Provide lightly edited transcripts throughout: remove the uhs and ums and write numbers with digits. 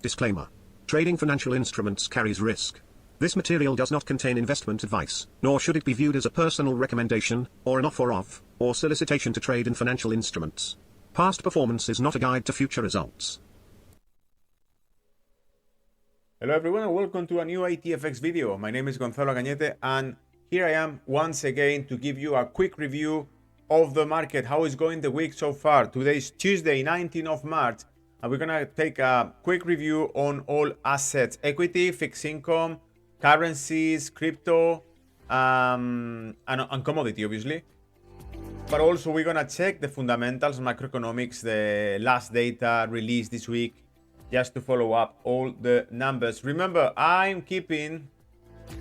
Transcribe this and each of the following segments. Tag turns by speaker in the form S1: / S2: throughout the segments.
S1: Disclaimer. Trading financial instruments carries risk. This material does not contain investment advice, nor should it be viewed as a personal recommendation, or an offer of, or solicitation to trade in financial instruments. Past performance is not a guide to future results.
S2: Hello everyone and welcome to a new ITFX video. My name is Gonzalo Cañete and here I am once again to give you a quick review of the market, how is going the week so far. Today is Tuesday, 19th of March, and we're gonna take a quick review on all assets, equity, fixed income, currencies, crypto, and commodity obviously. But also we're gonna check the fundamentals, macroeconomics, the last data released this week, just to follow up all the numbers. Remember, I'm keeping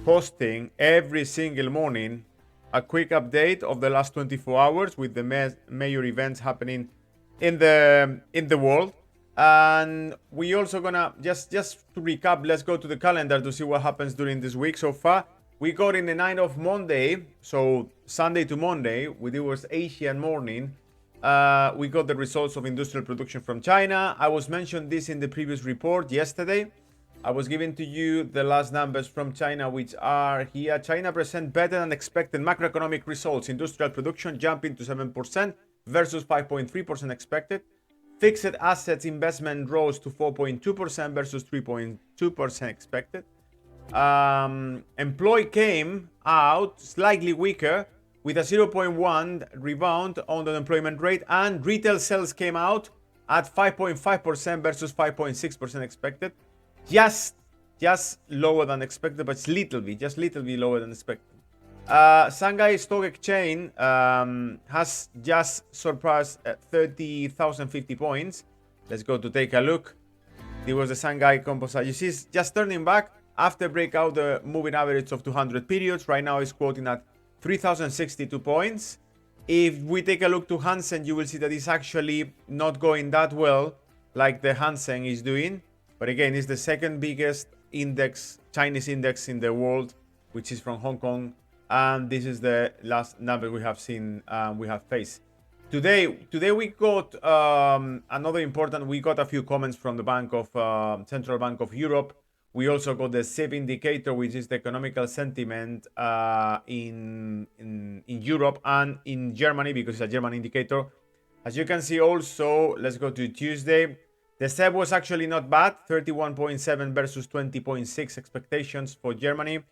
S2: posting every single morning a quick update of the last 24 hours with the major events happening in the world. And we also gonna just to recap, let's go to the calendar to see what happens during this week so far. We got in the night of Monday, so Sunday to Monday, it was Asian morning. We got the results of industrial production from China. I was mentioned this in the previous report yesterday. I was giving to you the last numbers from China, which are here. China present better than expected macroeconomic results. Industrial production jumping to 7% versus 5.3% expected. Fixed assets investment rose to 4.2% versus 3.2% expected. Employee came out slightly weaker with a 0.1 rebound on the unemployment rate, and retail sales came out at 5.5% versus 5.6% expected. Just lower than expected, but it's little bit lower than expected. Shanghai Stock Exchange has just surpassed 30,050 points. Let's go to take a look. It was the Shanghai Composite. You see, it's just turning back after breakout the moving average of 200 periods. Right now it's quoting at 3,062 points. If we take a look to Hansen, you will see that it's actually not going that well like the Hansen is doing. But again, it's the second biggest index, Chinese index in the world, which is from Hong Kong. And this is the last number we have seen, we have faced. Today we got another important, we got a few comments from the Central Bank of Europe. We also got the CEP indicator, which is the economical sentiment in Europe and in Germany, because it's a German indicator. As you can see also, let's go to Tuesday. The CEP was actually not bad, 31.7 versus 20.6 expectations for Germany.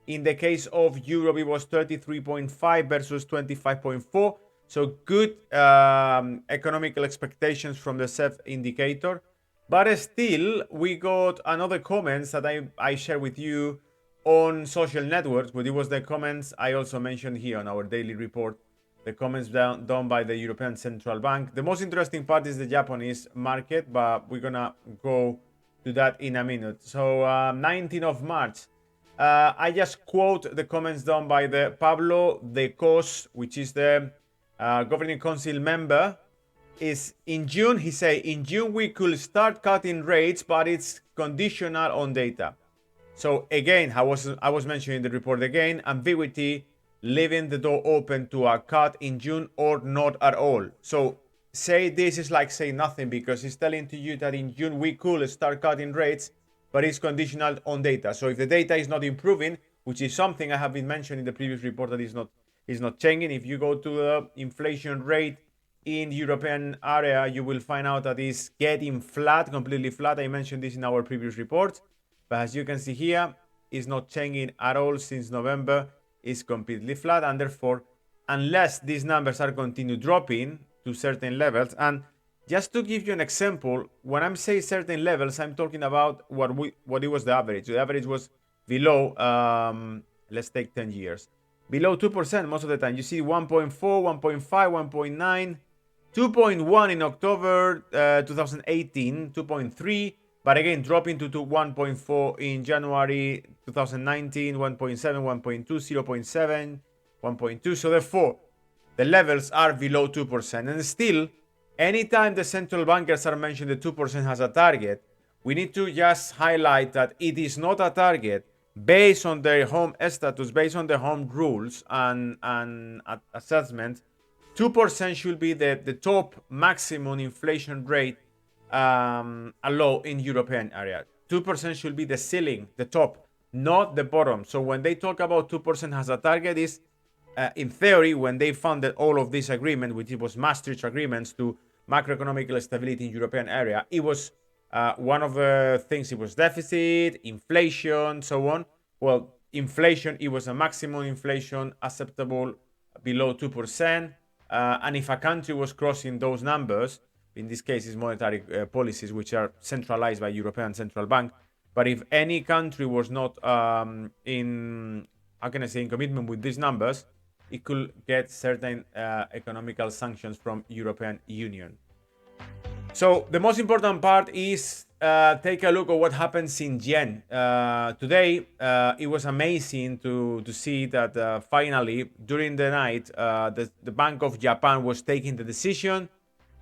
S2: In the case of Europe, it was 33.5 versus 25.4. So good economical expectations from the CEP indicator. But still, we got another comments that I shared with you on social networks, but it was the comments I also mentioned here on our daily report. The comments done by the European Central Bank. The most interesting part is the Japanese market, but we're gonna go to that in a minute. So 19th of March, I just quote the comments done by the Pablo de Cos, which is the governing council member. Is in June, he say, in June we could start cutting rates, but it's conditional on data. So again, I was mentioning the report again, ambiguity, leaving the door open to a cut in June or not at all. So say this is like saying nothing, because it's telling to you that in June we could start cutting rates, but it's conditional on data. So if the data is not improving, which is something I have been mentioning in the previous report, that is not changing. If you go to the inflation rate in the European area, you will find out that it's getting flat, completely flat. I mentioned this in our previous report, but as you can see here, it's not changing at all since November. Is completely flat, and therefore, unless these numbers are continue dropping to certain levels, and just to give you an example, when I'm saying certain levels, I'm talking about what it was the average. The average was below, let's take 10 years, below 2% most of the time. You see 1.4, 1.5, 1.9, 2.1 in October 2018, 2.3. But again, dropping to 1.4 in January 2019, 1.7, 1.2, 0.7, 1.2. So therefore, the levels are below 2%. And still, anytime the central bankers are mentioning the 2% as a target, we need to just highlight that it is not a target based on their home status, based on their home rules and assessment. 2% should be the top maximum inflation rate a low in European area. 2% should be the ceiling, the top, not the bottom. So when they talk about 2% as a target, is in theory, when they funded all of this agreement, which it was Maastricht agreements to macroeconomic stability in European area, it was one of the things. It was deficit, inflation, so on. Well, inflation, it was a maximum inflation acceptable below 2%. And if a country was crossing those numbers, in this case, is monetary policies, which are centralized by European Central Bank. But if any country was not in, how can I say, in commitment with these numbers, it could get certain economical sanctions from European Union. So the most important part is take a look at what happens in yen. Today, it was amazing to see that finally, during the night, the Bank of Japan was taking the decision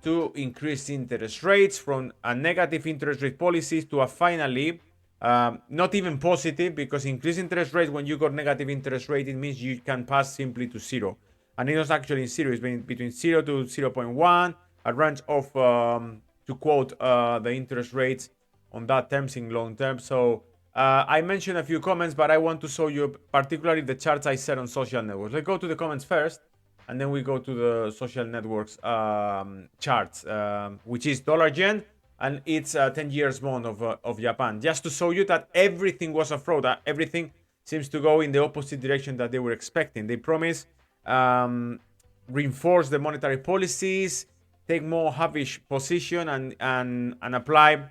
S2: to increase interest rates from a negative interest rate policies to a finally not even positive, because increased interest rates, when you got negative interest rate, it means you can pass simply to zero. And it was actually in zero. It's been between 0 to 0.1, a range of, to quote the interest rates on that terms in long term. So I mentioned a few comments, but I want to show you particularly the charts I set on social networks. Let's go to the comments first, and then we go to the social networks charts, which is dollar yen, and it's 10 years bond of Japan, just to show you that everything was a fraud. Everything seems to go in the opposite direction that they were expecting. They promise reinforce the monetary policies, take more hawkish position, and apply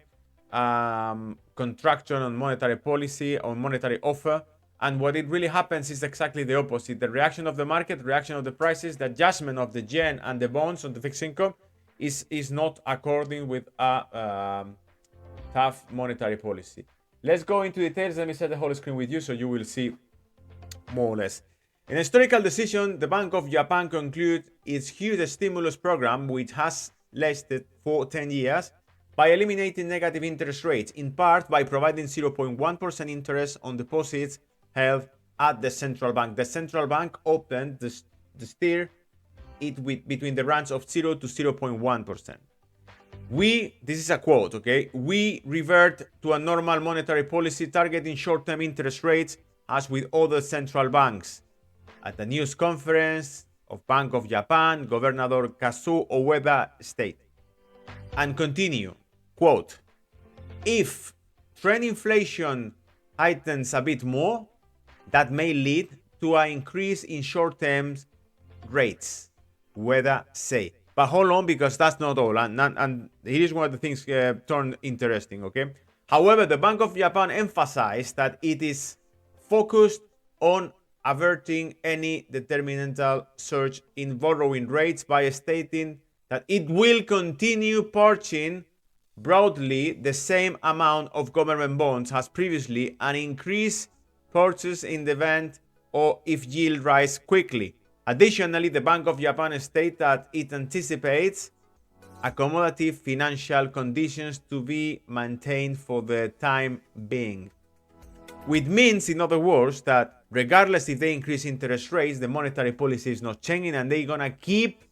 S2: contraction on monetary policy, on monetary offer. And what it really happens is exactly the opposite. The reaction of the market, reaction of the prices, the adjustment of the yen and the bonds on the fixed income is not according with a tough monetary policy. Let's go into details. Let me set the whole screen with you so you will see more or less. In a historical decision, the Bank of Japan concluded its huge stimulus program, which has lasted for 10 years, by eliminating negative interest rates, in part by providing 0.1% interest on deposits held at the central bank. The central bank opened the steer it with between the range of 0 to 0.1%. This is a quote, okay? We revert to a normal monetary policy targeting short-term interest rates as with other central banks. At the news conference of Bank of Japan, Governor Kazuo Ueda stated, and continue, quote, if trend inflation heightens a bit more, that may lead to an increase in short-term rates, Ueda say. But hold on, because that's not all, and here is one of the things turned interesting, okay? However, the Bank of Japan emphasized that it is focused on averting any detrimental surge in borrowing rates by stating that it will continue purchasing broadly the same amount of government bonds as previously and increase purchase in the event or if yield rise quickly. Additionally, the Bank of Japan states that it anticipates accommodative financial conditions to be maintained for the time being. Which means, in other words, that regardless if they increase interest rates, the monetary policy is not changing, and they're gonna keep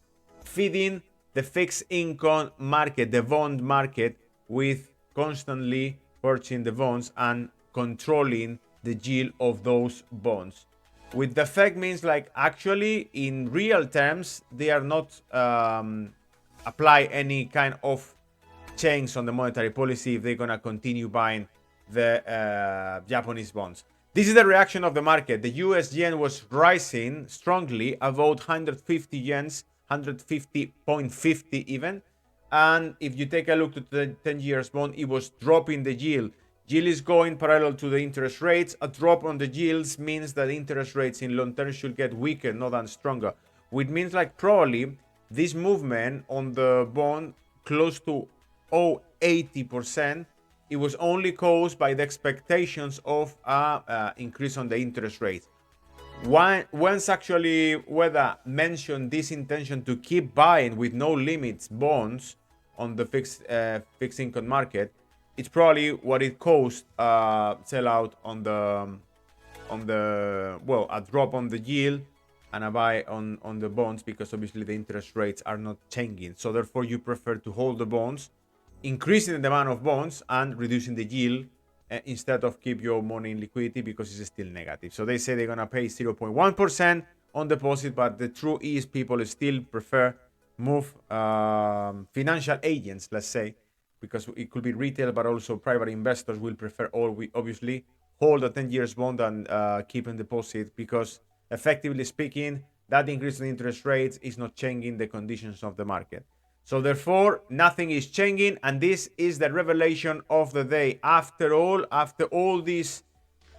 S2: feeding the fixed income market, the bond market, with constantly purchasing the bonds and controlling the yield of those bonds. With the effect means, like, actually in real terms, they are not apply any kind of change on the monetary policy if they're gonna continue buying the Japanese bonds. This is the reaction of the market. The US yen was rising strongly, about 150 yens, 150.50 even. And if you take a look to the 10 years bond, it was dropping the yield. Yield is going parallel to the interest rates. A drop on the yields means that interest rates in long term should get weaker, not that stronger. Which means, like, probably this movement on the bond close to 80%, it was only caused by the expectations of increase on the interest rates. Once actually Ueda mentioned this intention to keep buying with no limits bonds on the fixed income market, it's probably what it caused sell out on the well, a drop on the yield and a buy on the bonds, because obviously the interest rates are not changing. So therefore you prefer to hold the bonds increasing the demand of bonds and reducing the yield instead of keep your money in liquidity because it's still negative. So they say they're gonna pay 0.1% on deposit, but the truth is people still prefer move financial agents, let's say, because it could be retail, but also private investors will prefer obviously hold a 10 years bond and keep in deposit, because effectively speaking, that increase in interest rates is not changing the conditions of the market. So therefore, nothing is changing, and this is the revelation of the day. After all these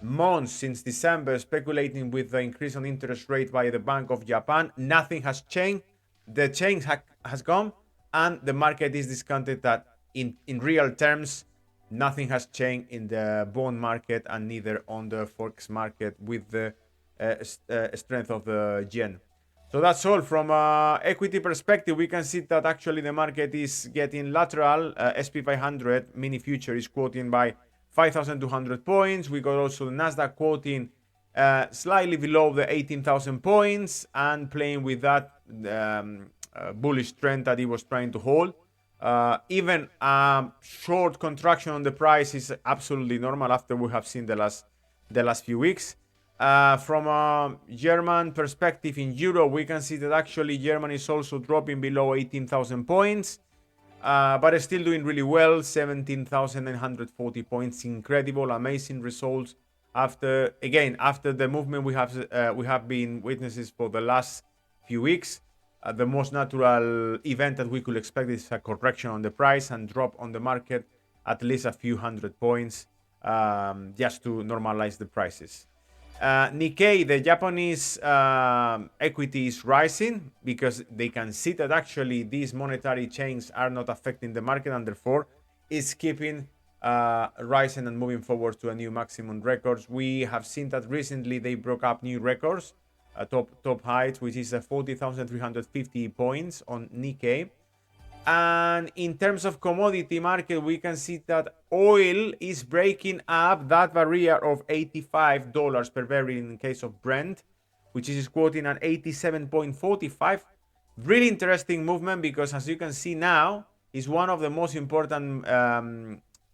S2: months since December speculating with the increase on interest rate by the Bank of Japan, nothing has changed. The change has gone, and the market is discounted that in real terms, nothing has changed in the bond market and neither on the forex market with the strength of the yen. So that's all. From equity perspective, we can see that actually the market is getting lateral. SP 500 mini future is quoting by 5,200 points. We got also the Nasdaq quoting slightly below the 18,000 points and playing with that bullish trend that it was trying to hold. Even short contraction on the price is absolutely normal after we have seen the last few weeks. From a German perspective in Euro, we can see that actually Germany is also dropping below 18,000 points, but is still doing really well, 17,940 points. Incredible, amazing results after the movement we have been witnesses for the last few weeks. The most natural event that we could expect is a correction on the price and drop on the market at least a few hundred points, just to normalize the prices. Nikkei, the Japanese equity is rising because they can see that actually these monetary changes are not affecting the market, and therefore is keeping rising and moving forward to a new maximum records. We have seen that recently they broke up new records, top height, which is 40,350 points on Nikkei. And in terms of commodity market, we can see that oil is breaking up that barrier of $85 per barrel in case of Brent, which is quoting at 87.45. Really interesting movement, because as you can see now, is one of the most important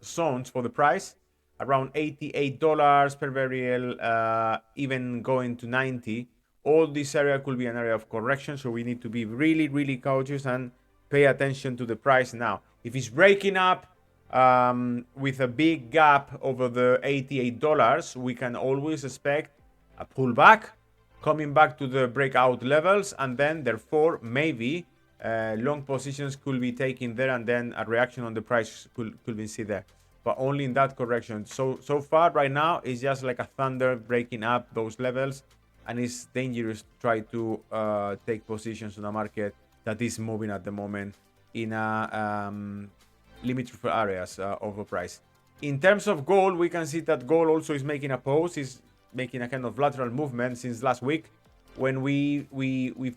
S2: zones for the price, around $88 per barrel, even going to 90. All this area could be an area of correction, so we need to be really, really cautious and pay attention to the price now. If it's breaking up with a big gap over the $88, we can always expect a pullback, coming back to the breakout levels, and then therefore maybe long positions could be taken there, and then a reaction on the price could be seen there, but only in that correction. So far right now it's just like a thunder breaking up those levels, and it's dangerous to try to take positions on a market that is moving at the moment in a limited areas of the price. In terms of gold, we can see that gold also is making a pause, is making a kind of lateral movement since last week, when we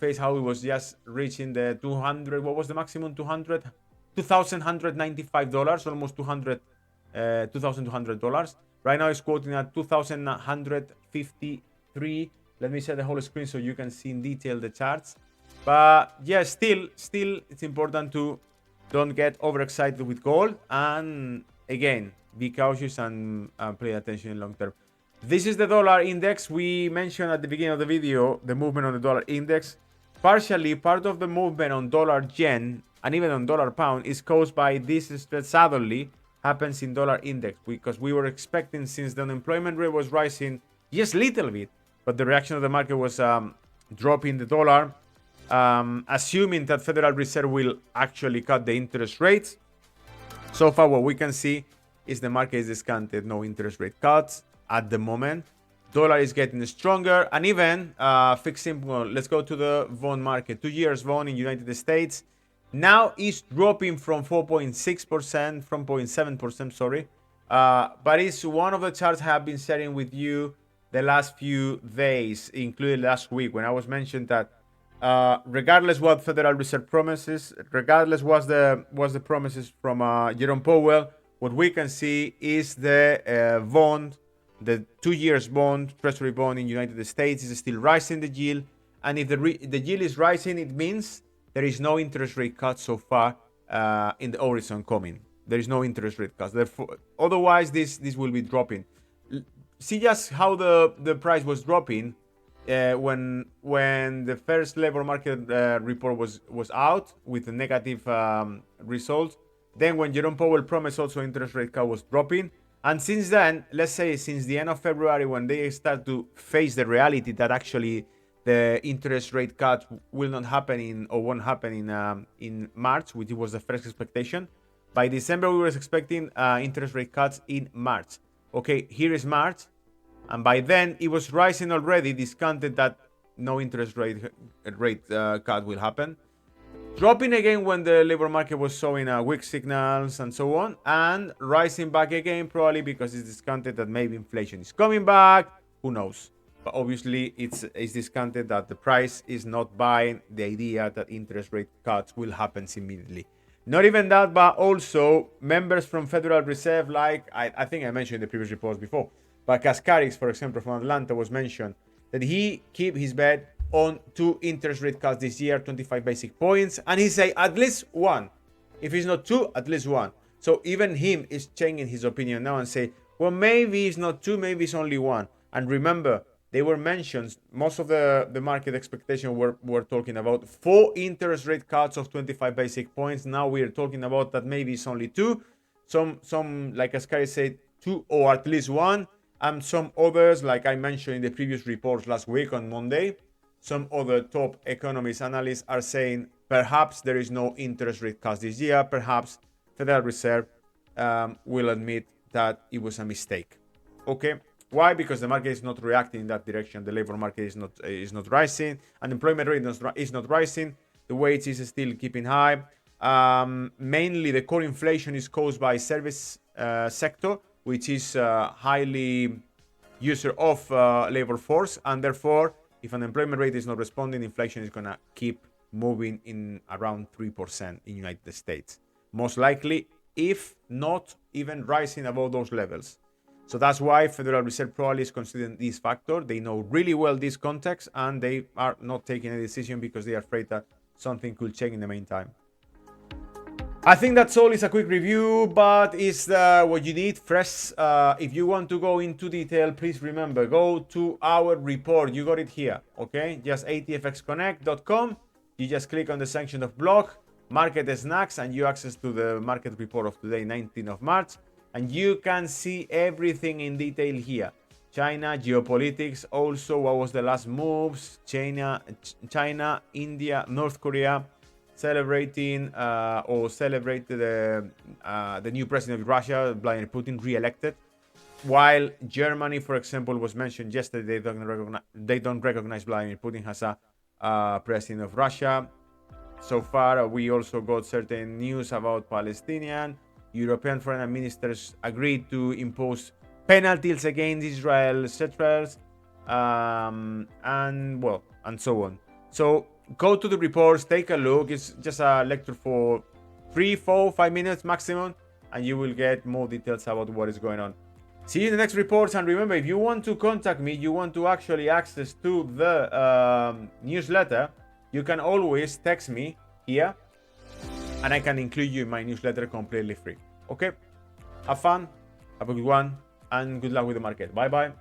S2: faced how it was just reaching the 200. What was the maximum? $2,195, almost $2,200. Right now it's quoting at 2,153. Let me share the whole screen so you can see in detail the charts. But yeah, still it's important to don't get overexcited with gold, and again, be cautious and pay attention in long term. This is the dollar index. We mentioned at the beginning of the video the movement on the dollar index. Partially, part of the movement on dollar yen and even on dollar pound is caused by this stress suddenly happens in dollar index, because we were expecting, since the unemployment rate was rising just a little bit, but the reaction of the market was dropping the dollar, assuming that Federal Reserve will actually cut the interest rates. So far, what we can see is the market is discounted, no interest rate cuts at the moment. Dollar is getting stronger, and even fixed income. Let's go to the bond market. 2 years bond in United States now is dropping from 4.6%, from 0.7%, sorry. But it's one of the charts I have been sharing with you the last few days, including last week, when I was mentioned that regardless what Federal Reserve promises, regardless what's the promises from Jerome Powell, what we can see is the bond, the 2 years bond, treasury bond in United States is still rising the yield. And if the yield is rising, it means there is no interest rate cut so far in the horizon coming. There is no interest rate cuts. Therefore, otherwise, this will be dropping. See just how the price was dropping when the first labor market report was out with a negative result. Then when Jerome Powell promised also interest rate cut was dropping. And since then, let's say since the end of February, when they start to face the reality that actually the interest rate cut will not happen or won't happen in March, which was the first expectation. By December, we were expecting interest rate cuts in March. Okay, here is March. And by then, it was rising already, discounted that no interest rate cut will happen. Dropping again when the labor market was showing weak signals and so on. And rising back again, probably because it's discounted that maybe inflation is coming back. Who knows? But obviously, it's discounted that the price is not buying the idea that interest rate cuts will happen immediately. Not even that, but also members from Federal Reserve, like I think I mentioned in the previous reports before, but Cascarix, for example, from Atlanta was mentioned that he keep his bet on 2 interest rate cuts this year, 25 basic points, and he say at least 1. If it's not 2, at least 1. So even him is changing his opinion now and say, well, maybe it's not 2, maybe it's only 1. And remember, they were mentioned, most of the market expectation were talking about 4 interest rate cuts of 25 basic points. Now we're talking about that maybe it's only 2. Some like Ascari said, 2 or at least 1. And some others, like I mentioned in the previous reports last week on Monday, some other top economists, analysts are saying perhaps there is no interest rate cuts this year. Perhaps Federal Reserve will admit that it was a mistake. Okay. Why? Because the market is not reacting in that direction. The labor market is not rising. Unemployment rate is not rising. The wage is still keeping high. Mainly, the core inflation is caused by service sector, which is highly user of labor force, and therefore, if unemployment rate is not responding, inflation is gonna keep moving in around 3% in United States, most likely, if not even rising above those levels. So that's why Federal Reserve probably is considering this factor. They know really well this context, and they are not taking a decision because they are afraid that something could change in the meantime. I think that's all. It's a quick review, but it's what you need fresh. If you want to go into detail, please remember, go to our report. You got it here, okay? Just atfxconnect.com. You just click on the section of blog, market snacks, and you access to the market report of today, 19th of March. And you can see everything in detail here. China, geopolitics, also what was the last moves, China, India, North Korea, celebrated the new president of Russia, Vladimir Putin, re-elected. While Germany, for example, was mentioned yesterday, they don't recognize Vladimir Putin as a president of Russia. So far, we also got certain news about Palestinian. European foreign ministers agreed to impose penalties against Israel, etc. And so on. So go to the reports, take a look. It's just a lecture for 3, 4, 5 minutes maximum, and you will get more details about what is going on. See you in the next reports, and remember, if you want to contact me, you want to actually access to the newsletter, you can always text me here, and I can include you in my newsletter completely free. Okay? Have fun, have a good one, and good luck with the market. Bye-bye.